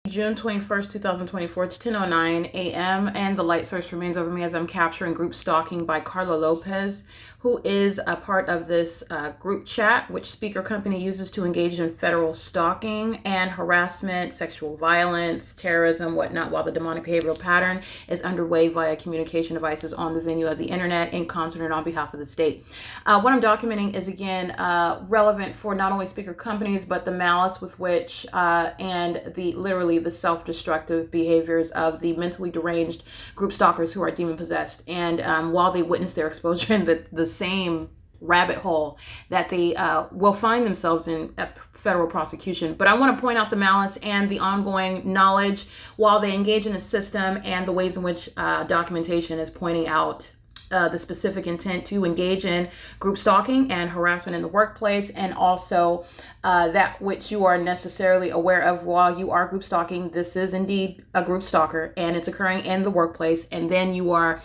June 21st, 2024, it's 10:09 a.m. and the light source remains over me as I'm capturing group stalking by Carla Lopez, who is a part of this group chat, which speaker company uses to engage in federal stalking and harassment, sexual violence, terrorism, whatnot, while the demonic behavioral pattern is underway via communication devices on the venue of the internet in concert and on behalf of the state. What I'm documenting is, again, relevant for not only speaker companies, but the malice with which and the self-destructive behaviors of the mentally deranged group stalkers who are demon possessed. And while they witness their exposure in the same rabbit hole that they will find themselves in a federal prosecution. But I want to point out the malice and the ongoing knowledge while they engage in the system and the ways in which documentation is pointing out the specific intent to engage in group stalking and harassment in the workplace, and also that which you are necessarily aware of while you are group stalking. This is indeed a group stalker and it's occurring in the workplace, and then you are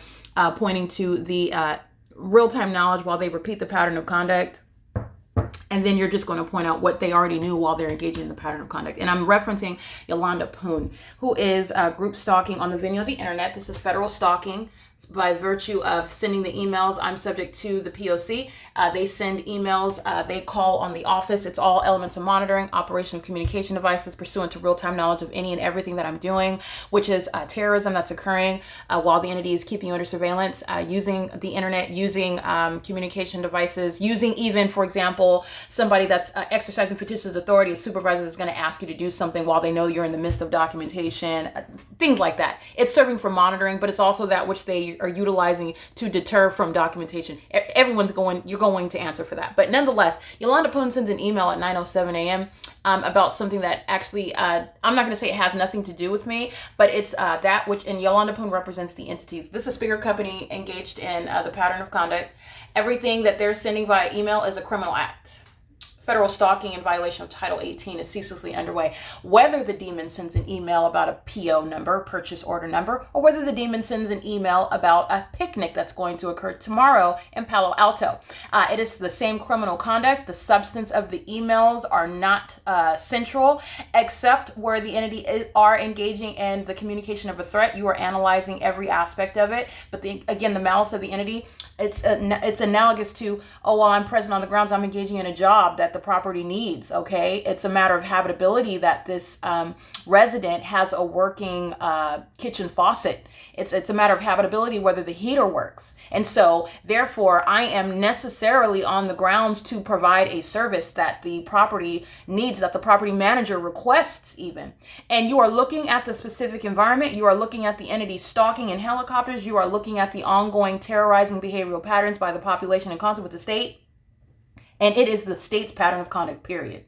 pointing to the real-time knowledge while they repeat the pattern of conduct. And then you're just going to point out what they already knew while they're engaging in the pattern of conduct. And I'm referencing Yolanda Poon, who is group stalking on the venue of the internet. This is federal stalking by virtue of sending the emails. I'm subject to the P.O.C. They send emails. They call on the office. It's all elements of monitoring, operation of communication devices pursuant to real-time knowledge of any and everything that I'm doing, which is terrorism that's occurring while the entity is keeping you under surveillance, using the internet, using communication devices, using even, for example, somebody that's exercising fictitious authority, a supervisor is going to ask you to do something while they know you're in the midst of documentation, things like that. It's serving for monitoring, but it's also that which they are utilizing to deter from documentation. You're going to answer for that. But nonetheless, Yolanda Poon sends an email at 9:07 a.m. About something that actually, I'm not going to say it has nothing to do with me, but it's that which, and Yolanda Poon represents the entities. This is a speaker company engaged in the pattern of conduct. Everything that they're sending via email is a criminal act. Federal stalking in violation of Title 18 is ceaselessly underway. Whether the demon sends an email about a PO number, purchase order number, or whether the demon sends an email about a picnic that's going to occur tomorrow in Palo Alto. It is the same criminal conduct. The substance of the emails are not central, except where the entity are engaging in the communication of a threat. You are analyzing every aspect of it. But again, the malice of the entity, it's analogous to, while I'm present on the grounds, I'm engaging in a job that the property needs, okay? It's a matter of habitability that this resident has a working kitchen faucet. It's a matter of habitability whether the heater works. And so, therefore, I am necessarily on the grounds to provide a service that the property needs, that the property manager requests even. And you are looking at the specific environment. You are looking at the entity stalking in helicopters. You are looking at the ongoing terrorizing behavioral patterns by the population in concert with the state. And it is the state's pattern of conduct, period.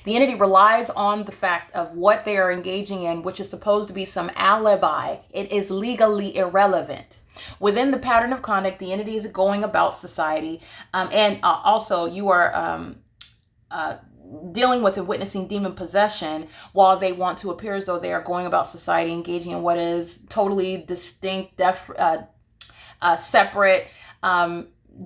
The entity relies on the fact of what they are engaging in, which is supposed to be some alibi. It is legally irrelevant. Within the pattern of conduct, the entity is going about society. And also you are dealing with and witnessing demon possession while they want to appear as though they are going about society, engaging in what is totally distinct, separate,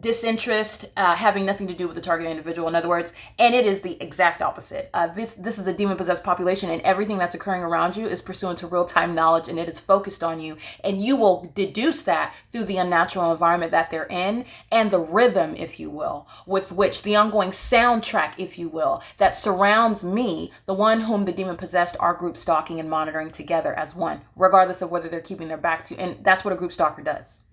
disinterest, having nothing to do with the target individual, in other words. And it is the exact opposite. This is a demon-possessed population, and everything that's occurring around you is pursuant to real-time knowledge, and it is focused on you. And you will deduce that through the unnatural environment that they're in, and the rhythm, if you will, with which the ongoing soundtrack, if you will, that surrounds me, the one whom the demon-possessed are group stalking and monitoring together as one, regardless of whether they're keeping their back to. And that's what a group stalker does.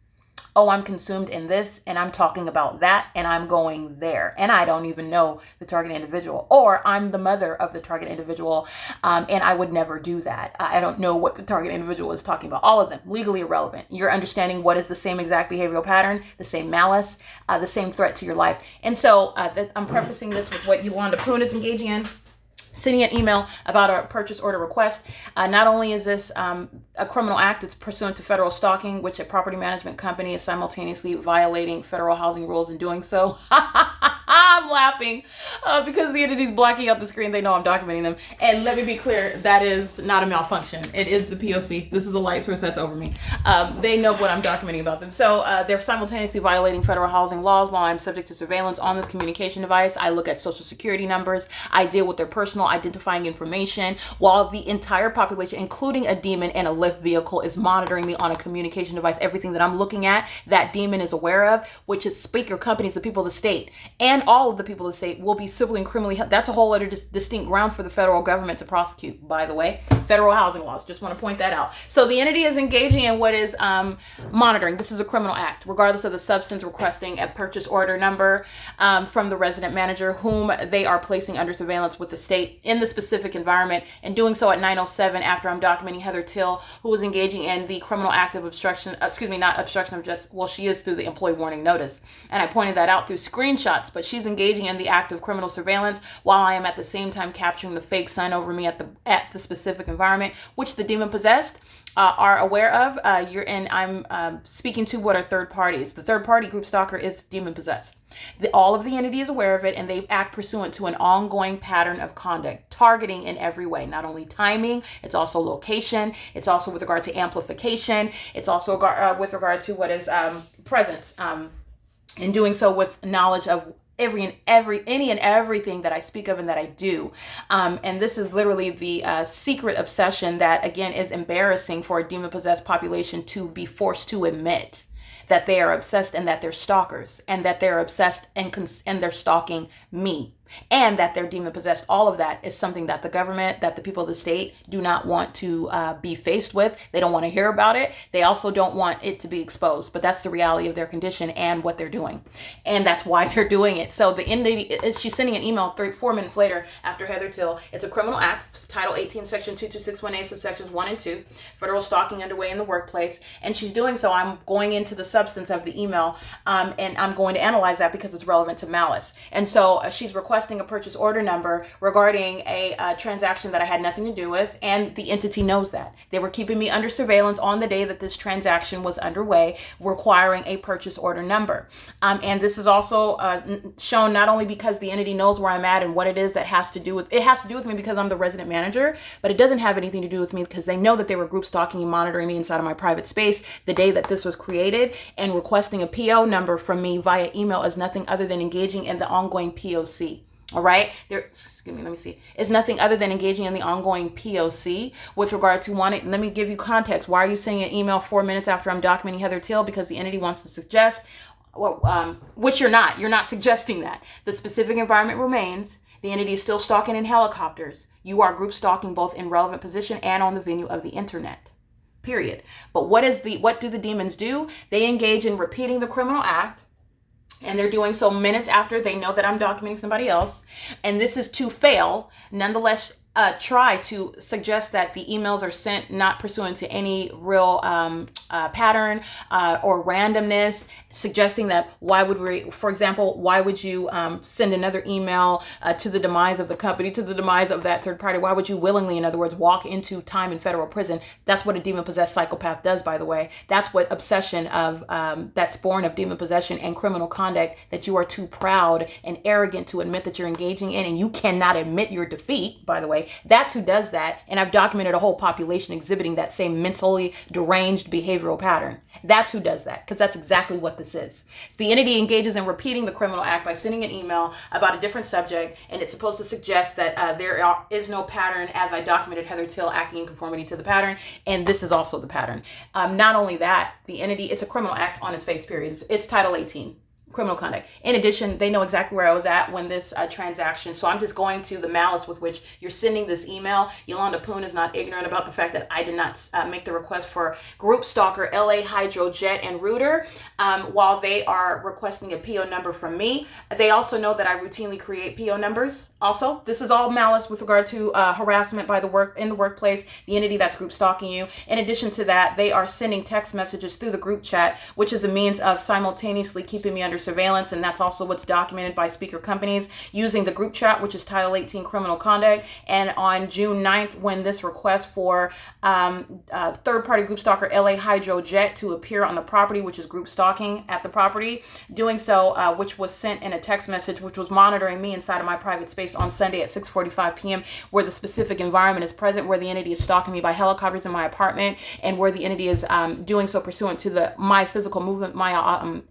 I'm consumed in this, and I'm talking about that, and I'm going there, and I don't even know the target individual, or I'm the mother of the target individual, and I would never do that. I don't know what the target individual is talking about. All of them, legally irrelevant. You're understanding what is the same exact behavioral pattern, the same malice, the same threat to your life. And so I'm prefacing this with what Yolanda Poon is engaging in. Sending an email about a purchase order request. Not only is this a criminal act, it's pursuant to federal stalking, which a property management company is simultaneously violating federal housing rules in doing so. I'm laughing because the entity's blacking out the screen. They know I'm documenting them. And let me be clear, that is not a malfunction. It is the P.O.C. This is the light source that's over me. They know what I'm documenting about them. So they're simultaneously violating federal housing laws while I'm subject to surveillance on this communication device. I look at social security numbers. I deal with their personal identifying information while the entire population, including a demon and a Lyft vehicle, is monitoring me on a communication device. Everything that I'm looking at, that demon is aware of, which is speaker companies, the people of the state, and all of the people of the state will be civilly and criminally held. That's a whole other distinct ground for the federal government to prosecute, by the way. Federal housing laws. Just want to point that out. So the entity is engaging in what is monitoring. This is a criminal act, regardless of the substance, requesting a purchase order number from the resident manager whom they are placing under surveillance with the state in the specific environment, and doing so at 9:07 after I'm documenting Heather Till, who was engaging in the criminal act of obstruction, not obstruction of justice, well, she is through the employee warning notice. And I pointed that out through screenshots, but she's engaging in the act of criminal surveillance while I am at the same time capturing the fake sun over me at the specific environment, which the demon possessed are aware of. I'm speaking to what are third parties. The third party group stalker is demon possessed. All of the entity is aware of it, and they act pursuant to an ongoing pattern of conduct, targeting in every way, not only timing, it's also location, it's also with regard to amplification, it's also with regard to what is presence, in doing so with knowledge of any and everything that I speak of and that I do. And this is literally the secret obsession that, again, is embarrassing for a demon-possessed population to be forced to admit that they are obsessed and that they're stalkers, and that they're obsessed and they're stalking me, and that they're demon possessed. All of that is something that the government, that the people of the state do not want to be faced with. They don't want to hear about it. They also don't want it to be exposed, but that's the reality of their condition and what they're doing. And that's why they're doing it. So the entity, she's sending an email 4 minutes later after Heather Till. It's a criminal act, Title 18, Section 22618, subsections 1 and 2, federal stalking underway in the workplace. And she's doing so. I'm going into the substance of the email, and I'm going to analyze that because it's relevant to malice. And so she's requesting a purchase order number regarding a transaction that I had nothing to do with, and the entity knows that. They were keeping me under surveillance on the day that this transaction was underway, requiring a purchase order number. And this is also shown not only because the entity knows where I'm at and what it is that has to do with me because I'm the resident manager, but it doesn't have anything to do with me because they know that they were group stalking and monitoring me inside of my private space the day that this was created, and requesting a PO number from me via email is nothing other than engaging in the ongoing P.O.C. All right, it's nothing other than engaging in the ongoing P.O.C. with regard to wanting. Let me give you context. Why are you sending an email 4 minutes after I'm documenting Heather Till? Because the entity wants to suggest, which you're not. You're not suggesting that. The specific environment remains. The entity is still stalking in helicopters. You are group stalking both in relevant position and on the venue of the internet. Period. But what do the demons do? They engage in repeating the criminal act. And they're doing so minutes after they know that I'm documenting somebody else. And this is to fail. Nonetheless, try to suggest that the emails are sent not pursuant to any real pattern or randomness, suggesting that why would you send another email to the demise of the company, to the demise of that third party? Why would you willingly, in other words, walk into time in federal prison? That's what a demon-possessed psychopath does, by the way. That's what obsession of, that's born of demon possession and criminal conduct, that you are too proud and arrogant to admit that you're engaging in, and you cannot admit your defeat, by the way. That's who does that. And I've documented a whole population exhibiting that same mentally deranged behavioral pattern. That's who does that, because that's exactly what this is. The entity engages in repeating the criminal act by sending an email about a different subject, and it's supposed to suggest that there is no pattern, as I documented Heather Till acting in conformity to the pattern, and this is also the pattern. Not only that, the entity, it's a criminal act on its face, period. It's Title 18. Criminal conduct. In addition, they know exactly where I was at when this transaction. So I'm just going to the malice with which you're sending this email. Yolanda Poon is not ignorant about the fact that I did not make the request for Group Stalker, LA Hydrojet, and Rooter. While they are requesting a PO number from me, they also know that I routinely create PO numbers. Also, this is all malice with regard to harassment in the workplace, the entity that's group stalking you. In addition to that, they are sending text messages through the group chat, which is a means of simultaneously keeping me under surveillance, and that's also what's documented by speaker companies using the group chat, which is Title 18 criminal conduct. And on June 9th, when this request for third-party group stalker LA Hydrojet to appear on the property, which is group stalking at the property, doing so, which was sent in a text message, which was monitoring me inside of my private space on Sunday at 6:45 p.m., where the specific environment is present, where the entity is stalking me by helicopters in my apartment, and where the entity is doing so pursuant to my physical movement, my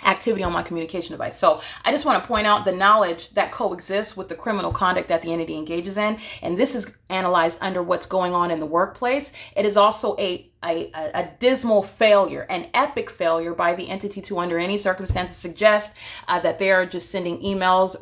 activity on my communication device. So I just want to point out the knowledge that coexists with the criminal conduct that the entity engages in. And this is analyzed under what's going on in the workplace. It is also a dismal failure, an epic failure by the entity to, under any circumstances, suggest that they are just sending emails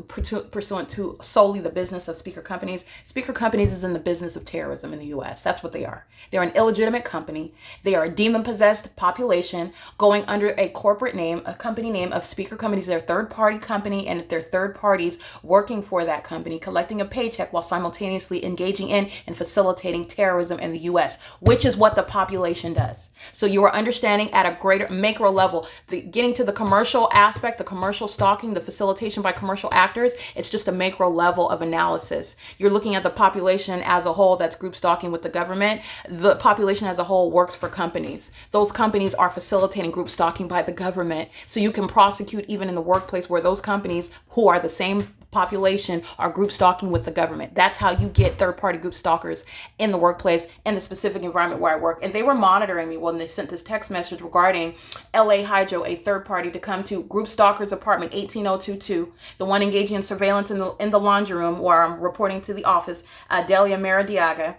pursuant to solely the business of speaker companies. Speaker companies is in the business of terrorism in the U.S. That's what they are. They're an illegitimate company. They are a demon-possessed population going under a corporate name, a company name of speaker companies. They're a third-party company, and they're third parties working for that company, collecting a paycheck while simultaneously engaging in and facilitating terrorism in the U.S., which is what the population does. So you are understanding at a greater macro level, getting to the commercial aspect, the commercial stalking, the facilitation by commercial actors. It's just a macro level of analysis. You're looking at the population as a whole that's group stalking with the government. The population as a whole works for companies. Those companies are facilitating group stalking by the government. So you can prosecute even in the workplace where those companies, who are the same population, are group stalking with the government. That's how you get third-party group stalkers in the workplace and the specific environment where I work. And they were monitoring me when they sent this text message regarding LA Hydro, a third party, to come to group stalkers apartment 18022, the one engaging in surveillance in the laundry room where I'm reporting to the office, Delia Maradiaga,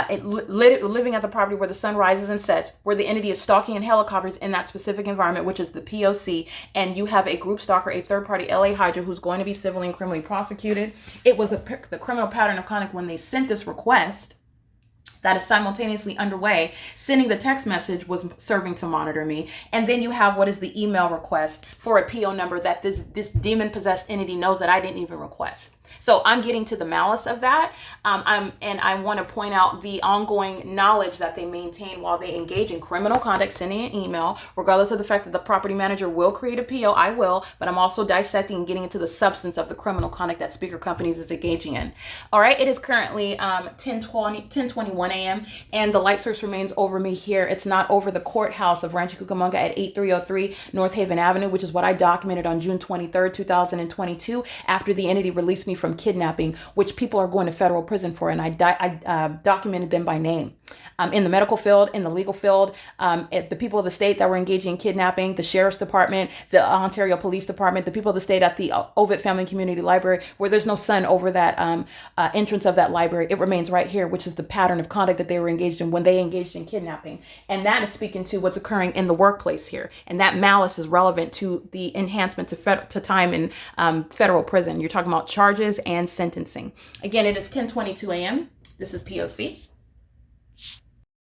living at the property where the sun rises and sets, where the entity is stalking in helicopters in that specific environment, which is the P.O.C. And you have a group stalker, a third party LA Hydro, who's going to be civilly and criminally prosecuted. It was the criminal pattern of conduct when they sent this request that is simultaneously underway. Sending the text message was serving to monitor me. And then you have what is the email request for a PO number that this demon-possessed entity knows that I didn't even request. So I'm getting to the malice of that. And I want to point out the ongoing knowledge that they maintain while they engage in criminal conduct, sending an email, regardless of the fact that the property manager will create a PO. I will, but I'm also dissecting and getting into the substance of the criminal conduct that speaker companies is engaging in. All right, it is currently 10:21 a.m. and the light source remains over me here. It's not over the courthouse of Rancho Cucamonga at 8303 North Haven Avenue, which is what I documented on June 23rd, 2022, after the entity released me from kidnapping, which people are going to federal prison for, and I documented them by name. In the medical field, in the legal field, the people of the state that were engaging in kidnapping, the Sheriff's Department, the Ontario Police Department, the people of the state at the Ovid Family Community Library, where there's no sun over that entrance of that library. It remains right here, which is the pattern of conduct that they were engaged in when they engaged in kidnapping. And that is speaking to what's occurring in the workplace here. And that malice is relevant to the enhancement to time in federal prison. You're talking about charges and sentencing. Again, it is 10:22 a.m. This is P.O.C.